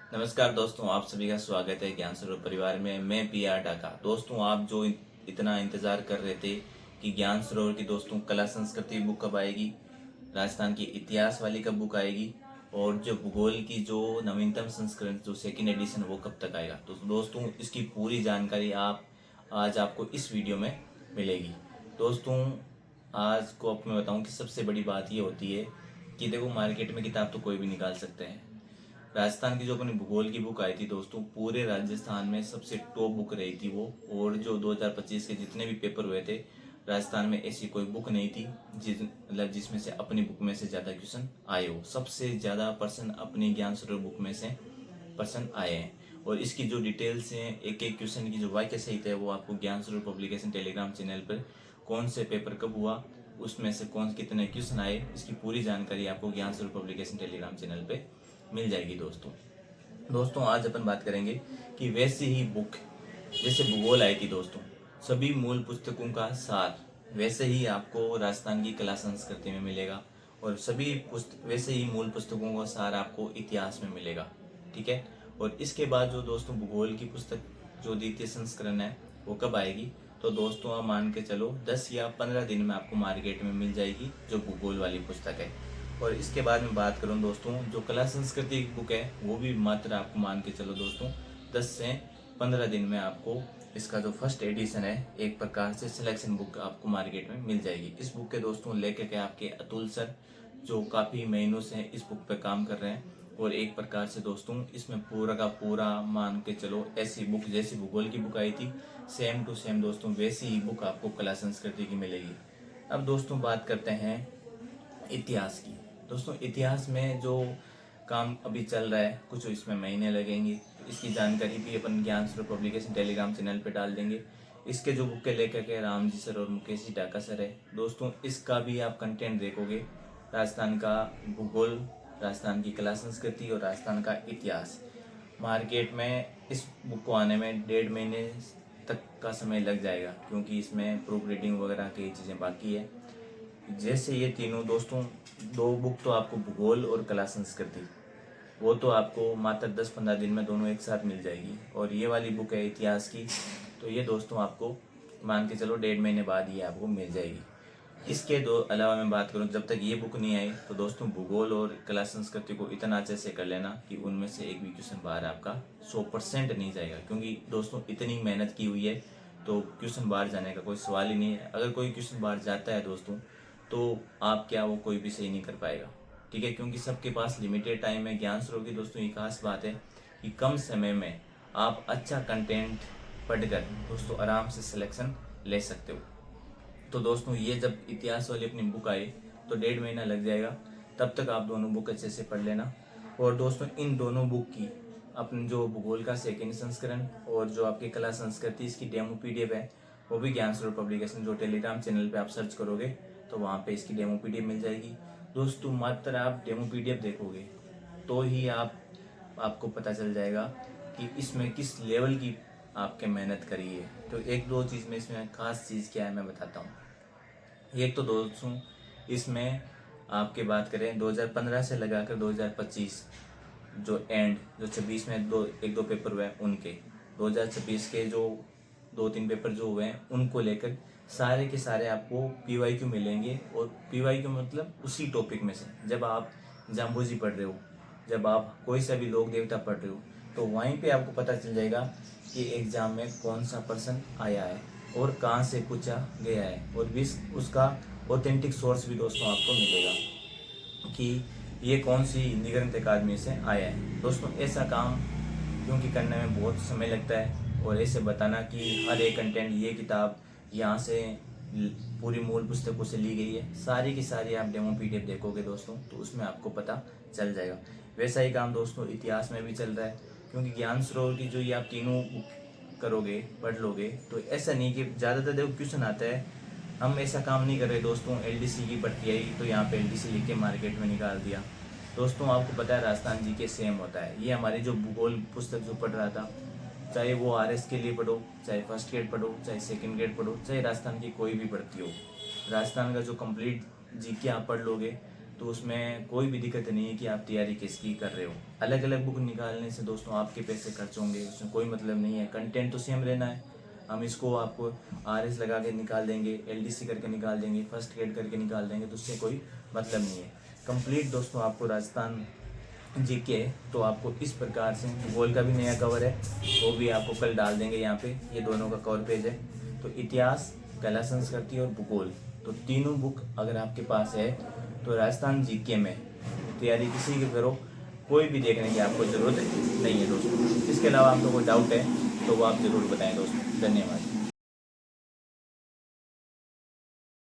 नमस्कार दोस्तों, आप सभी का स्वागत है ज्ञान सरोवर परिवार में। मैं पी.आर. टाका। दोस्तों, आप जो इतना इंतज़ार कर रहे थे कि ज्ञान सरोवर की दोस्तों कला संस्कृति बुक कब आएगी, राजस्थान की इतिहास वाली कब बुक आएगी और जो भूगोल की जो नवीनतम संस्करण जो सेकंड एडिशन वो कब तक आएगा, तो दोस्तों इसकी पूरी जानकारी आज आपको इस वीडियो में मिलेगी। दोस्तों, आज को आपको मैं बताऊं कि सबसे बड़ी बात ये होती है कि देखो, मार्केट में किताब तो कोई भी निकाल सकते हैं। राजस्थान की जो अपनी भूगोल की बुक आई थी दोस्तों, पूरे राजस्थान में सबसे टॉप बुक रही थी वो। और जो 2025 के जितने भी पेपर हुए थे, राजस्थान में ऐसी कोई बुक नहीं थी जिसमें से अपनी बुक में से ज़्यादा क्वेश्चन आए हो। सबसे ज़्यादा पर्सन अपनी ज्ञान सरोवर बुक में से पर्सन आए हैं। और इसकी जो डिटेल्स हैं, एक एक क्वेश्चन की जो वाक्य सहित है, वो आपको ज्ञान सरोवर पब्लिकेशन टेलीग्राम चैनल पर कौन से पेपर कब हुआ, उसमें से कौन कितने क्वेश्चन आए, इसकी पूरी जानकारी आपको ज्ञान सरोवर पब्लिकेशन टेलीग्राम चैनल पे मिल जाएगी। दोस्तों आज अपन बात करेंगे कि वैसी ही बुक जैसे भूगोल आई थी दोस्तों, सभी मूल पुस्तकों का सार वैसे ही आपको राजस्थान की कला संस्कृति में मिलेगा। और सभी वैसे ही मूल पुस्तकों का सार आपको इतिहास में मिलेगा। ठीक है। और इसके बाद जो दोस्तों भूगोल की पुस्तक जो द्वितीय संस्करण है वो कब आएगी, तो दोस्तों आप मान के चलो 10 या 15 दिन में आपको मार्केट में मिल जाएगी जो भूगोल वाली पुस्तक है। और इसके बाद में बात करूं दोस्तों, जो कला संस्कृति की बुक है वो भी मात्र आपको मान के चलो दोस्तों 10 से 15 दिन में आपको इसका जो फर्स्ट एडिशन है, एक प्रकार से सिलेक्शन बुक आपको मार्केट में मिल जाएगी। इस बुक के दोस्तों लेखक है आपके अतुल सर, जो काफ़ी महीनों से इस बुक पे काम कर रहे हैं। और एक प्रकार से दोस्तों इसमें पूरा का पूरा मान के चलो ऐसी बुक जैसी भूगोल की बुक आई थी, सेम टू सेम दोस्तों वैसी ही बुक आपको कला संस्कृति की मिलेगी। अब दोस्तों बात करते हैं इतिहास की। दोस्तों इतिहास में जो काम अभी चल रहा है, कुछ इसमें महीने लगेंगे। इसकी जानकारी भी अपन ज्ञान स्वरूप पब्लिकेशन टेलीग्राम चैनल पे डाल देंगे। इसके जो बुक के लेखक है राम जी सर और मुकेश जी टाका सर है। दोस्तों इसका भी आप कंटेंट देखोगे, राजस्थान का भूगोल, राजस्थान की कला संस्कृति और राजस्थान का इतिहास। मार्केट में इस बुक को आने में 1.5 महीने तक का समय लग जाएगा, क्योंकि इसमें प्रूफ रीडिंग वगैरह कई चीज़ें बाकी है। जैसे ये तीनों दोस्तों, दो बुक तो आपको भूगोल और कला संस्कृति, वो तो आपको मात्र 10-15 दिन में दोनों एक साथ मिल जाएगी। और ये वाली बुक है इतिहास की, तो ये दोस्तों आपको मान के चलो 1.5 महीने बाद ये आपको मिल जाएगी। इसके दो अलावा मैं बात करूं, जब तक ये बुक नहीं आई तो दोस्तों भूगोल और कला संस्कृति को इतना अच्छे से कर लेना कि उनमें से एक भी क्वेश्चन बाहर आपका 100% नहीं जाएगा। क्योंकि दोस्तों इतनी मेहनत की हुई है तो क्वेश्चन बाहर जाने का कोई सवाल ही नहीं है। अगर कोई क्वेश्चन बाहर जाता है दोस्तों, तो आप क्या वो कोई भी सही नहीं कर पाएगा। ठीक है, क्योंकि सबके पास लिमिटेड टाइम है। ज्ञान स्रोत की दोस्तों ये खास बात है कि कम समय में आप अच्छा कंटेंट पढ़कर दोस्तों आराम से सिलेक्शन ले सकते हो। तो दोस्तों ये जब इतिहास वाली अपनी बुक आई तो 1.5 महीना लग जाएगा, तब तक आप दोनों बुक अच्छे से पढ़ लेना। और दोस्तों इन दोनों बुक की अपने जो भूगोल का सेकेंड संस्करण और जो आपकी कला संस्कृति इसकी डेमो पीडीएफ है, वो भी ज्ञान स्वरूप पब्लिकेशन जो टेलीग्राम चैनल पे आप सर्च करोगे तो वहाँ पे इसकी डेमो पीडीएफ मिल जाएगी। दोस्तों मात्र आप डेमो पीडीएफ देखोगे तो ही आपको पता चल जाएगा कि इसमें किस लेवल की आपके मेहनत करी है। तो एक दो चीज़ में इसमें खास चीज़ क्या है मैं बताता हूँ। एक तो दोस्तों इसमें आपके बात करें 2015 से लगाकर 2025 जो 26 में एक दो पेपर हुए हैं उनके, 2026 के जो 2-3 पेपर जो हुए हैं उनको लेकर सारे के सारे आपको पीवाईक्यू मिलेंगे। और पीवाईक्यू मतलब उसी टॉपिक में से, जब आप जाम्बूजी पढ़ रहे हो, जब आप कोई सा भी लोक देवता पढ़ रहे हो, तो वहीं पे आपको पता चल जाएगा कि एग्जाम में कौन सा पर्सन आया है और कहाँ से पूछा गया है। और भी उसका ऑथेंटिक सोर्स भी दोस्तों आपको मिलेगा कि ये कौन सी हिंदी ग्रंथ अकादमी से आया है। दोस्तों ऐसा काम क्योंकि करने में बहुत समय लगता है, और ऐसे बताना कि हर एक कंटेंट ये किताब यहाँ से पूरी मूल पुस्तकों से ली गई है, सारी की सारी आप डेमो पीडीएफ देखोगे दोस्तों तो उसमें आपको पता चल जाएगा। वैसा ही काम दोस्तों इतिहास में भी चल रहा है, क्योंकि ज्ञान सरोवर की जो ये आप तीनों बुक करोगे पढ़ लोगे तो ऐसा नहीं कि ज़्यादातर देखो क्वेश्चन आता है, हम ऐसा काम नहीं कर रहे दोस्तों। एलडीसी की भर्ती आई तो यहाँ पे एलडीसी लिख के मार्केट में निकाल दिया। दोस्तों आपको पता है राजस्थान जी के सेम होता है। ये हमारी जो भूगोल पुस्तक जो पढ़ रहा था, चाहे वो आरएस के लिए पढ़ो, चाहे फर्स्ट ग्रेड पढ़ो, चाहे सेकंड ग्रेड पढ़ो, चाहे राजस्थान की कोई भी भर्ती हो, राजस्थान का जो कंप्लीट जीके आप पढ़ लोगे तो उसमें कोई भी दिक्कत नहीं है कि आप तैयारी किसकी कर रहे हो। अलग अलग बुक निकालने से दोस्तों आपके पैसे खर्च होंगे, उसमें कोई मतलब नहीं है। कंटेंट तो सेम रहना है। हम इसको आपको RS लगा के निकाल देंगे, LDC करके निकाल देंगे, फर्स्ट एड करके निकाल देंगे, तो उससे कोई मतलब नहीं है। कंप्लीट दोस्तों आपको राजस्थान GK है तो आपको इस प्रकार से भूगोल का भी नया कवर है, वो भी आपको कल डाल देंगे यहाँ पे। ये दोनों का कवर पेज है। तो इतिहास, कला संस्कृति और भूगोल, तो तीनों बुक अगर आपके पास है तो राजस्थान GK में तैयारी किसी की करो, कोई भी देखने की आपको ज़रूरत नहीं है दोस्तों। इसके अलावा आपको कोई डाउट है तो वो आप ज़रूर बताएं दोस्तों। धन्यवाद।